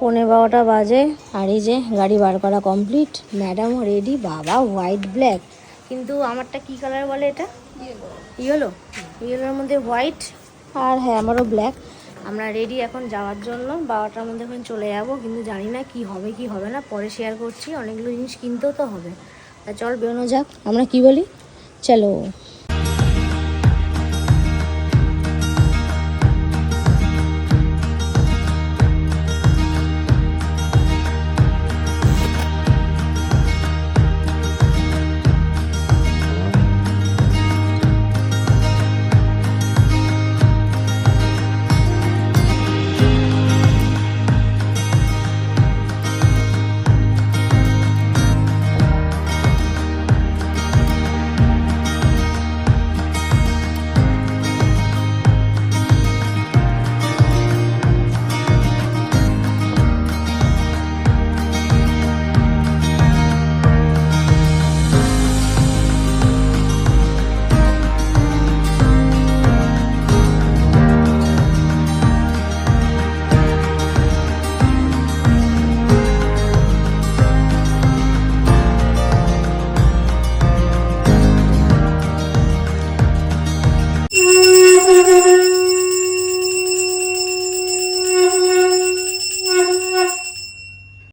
11:15 বাজে আর এই যে গাড়ি বার করা কমপ্লিট। ম্যাডামও রেডি। বাবা হোয়াইট ব্ল্যাক, কিন্তু আমারটা কি কালার বলে এটা? ইয়েলো। ইয়েলোর মধ্যে হোয়াইট আর হ্যাঁ আমারও ব্ল্যাক। আমরা রেডি এখন যাওয়ার জন্য। 12টার মধ্যে এখন চলে যাব, কিন্তু জানি না কি হবে কি হবে না, পরে শেয়ার করছি। অনেকগুলো জিনিস কিনতেও তো হবে। তা চল বেরোনো যাক। আমরা কি বলি? চলো।